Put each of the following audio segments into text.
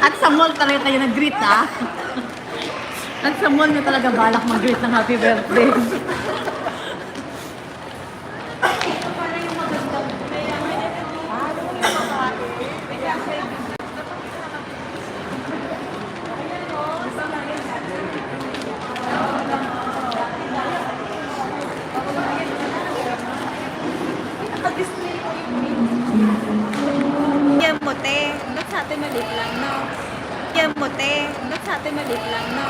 At sa mall talaga kayo nag-greet, ha? At sa mall niyo talaga balak mag-greet ng happy birthday. Yan mo, te. Ba't sa atin maliit lang, no? Yan mo, te. Ba't sa atin maliit lang, no?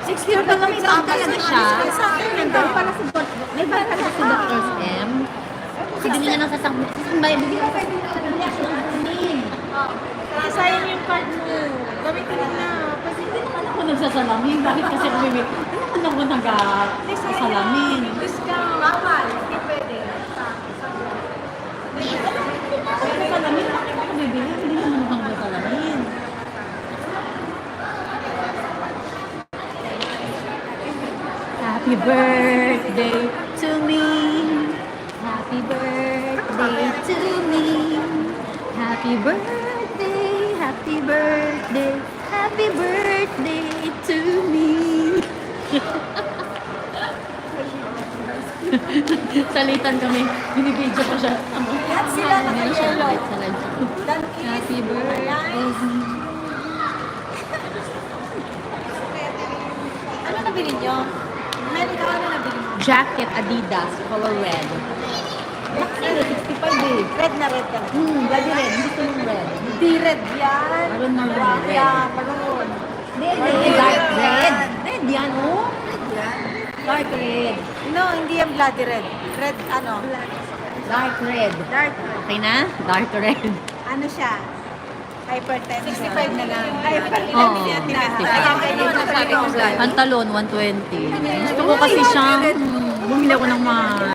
6 years pa kami sa talaga siya. Sa atin yun, Nandun pala si may ba talaga si Dr. M? Sige nila nang sasakbo. Bigyan ko kayo sayang yung card mo. Gamitin mo na. kasi hindi naman ako nagsasalamin. Bakit kasi ako bibig? Hindi naman ako nagsasalamin. Discount. Bawal. Hindi pwede. Ako nagsasalamin. Bakit ako bibig? Hindi naman ako nagsasalamin. Happy birthday to me. Happy birthday to me. Happy birthday, happy birthday, happy birthday to me. Salitan kami. Binibidyo ko siya. Lahat sila naka-yellow. Happy birthday. Ano nabili nyo? Ikaw ano nabili mo? Jacket Adidas, color red. Laki, 65 eh. Red na red ka. Bloody red. Gusto mong red. Di red yan. Maroon red. Yeah, maroon. Hindi, dark red. Red yan, oh. Dark red. No, hindi yan bloody red. Red, ano? Dark red. Dark. Okay na? Dark red. Ano siya? Hypertension. 65 na lang. Hypertension. Oo. Pantalon, 120. Gusto ko kasi siyang bumili ako ng mahal.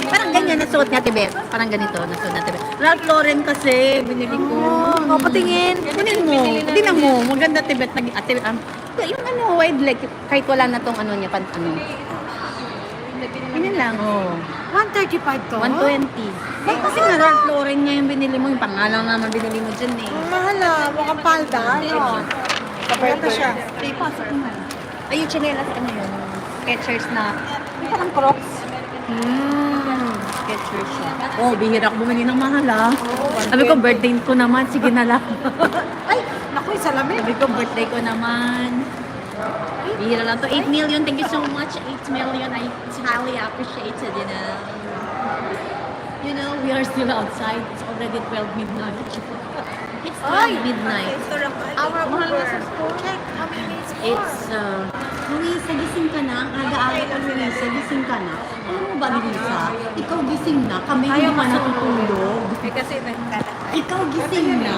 Parang ganyan na suot niya, Tibet. Parang ganito na suot niya, Tibet. Ralph Lauren kasi, binili ko. Oh, patingin. Kunin mo. Tingnan mo. Maganda, Tibet. Yung ano, wide leg. Kahit wala na tong ano niya, ano. Ganyan lang, oh. 135 to? 120. Bakit kasi nga Ralph Lauren niya yung binili mo. Yung pangalang naman binili mo dyan eh. Mahal ah. Mukhang palda. Ano? Kapaganda siya. Ay, pasok naman. Ay, yung chinelas, ano yun? Skechers na, parang Crocs. Skechers siya. Oh, bihira ko bumili ng mahal ah. Sabi ko, birthday ko naman. Sige na lang. Ay, naku, salamin. Sabi ko, birthday ko naman. Bihira lang to. 8 million. Thank you so much. 8 million. It's highly appreciated, you know. You know, we are still outside. It's already 12 midnight. It's 12 midnight. Our Uber. Check how many minutes more. It's, Luisa, gising ka na. Aga-aga ka, Luisa, gising ka na. Alam mo ba, Luisa? Ikaw gising na. Kami hindi pa natutulog. Kasi Ikaw gising na.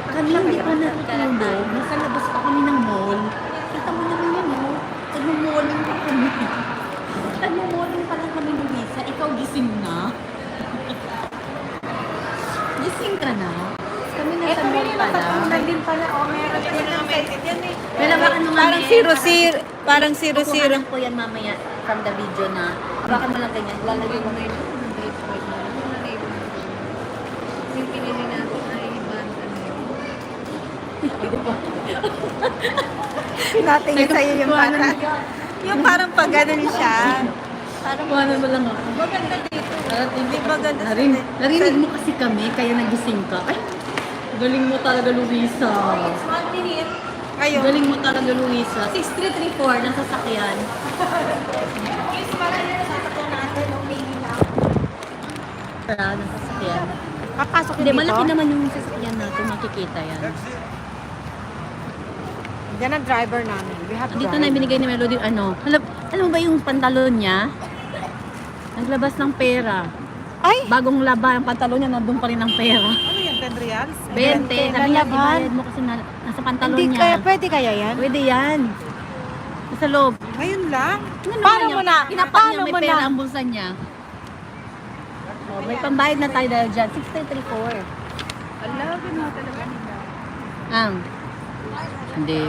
Kami hindi pa natutulog. Nasa labas pa kami ng mall. Kita mo naman yan, no? Nagmumulling pa kami. Nagmumulling pa lang kami, Luisa. Ikaw gising na. Gising ka na. Kami nasa mall pa lang. din pala. Oh, meron din ng excited yan eh. Pero baka nung Parang zero-zero. Parang zero-zero. Kukuha lang po yan mamaya from the video na baka mo lang ganyan. Lalagay mo na yun. Yung pinili natin na ibang Natingin sa'yo yung bata. Yung parang pag ganun siya. Parang Kuhanan mo lang ako. maganda dito. Hindi maganda sa Narinig mo kasi kami, kaya nagising ka. Ay, galing mo talaga, Luisa. Ngayon. Galing mo talaga, Luisa. 6334, nasa sakyan. Please, parang yung sasakyan natin. Umili lang. Tara, nasa sakyan. Papasok Hindi, malaki naman yung sasakyan natin. Makikita yan. Yan ang driver namin. We have Dito na binigay ni Melody, ano. Alam mo ba yung pantalon niya? Naglabas ng pera. Ay! Bagong laba ang pantalon niya, nandun pa rin ang pera. Ano yan? 10 reals? 20. Sabi niya, ibayad mo kasi nasa pantalon Hindi niya. kaya, pwede kaya yan? Pwede yan. Nasa loob. Ngayon lang? Ano Paano niya? mo na? Kinapak Paano niya, may mo pera na? ang bulsa niya. Oh, may pambayad na tayo dahil dyan. 6334. Alawin mo talaga nila. Ang? Hindi.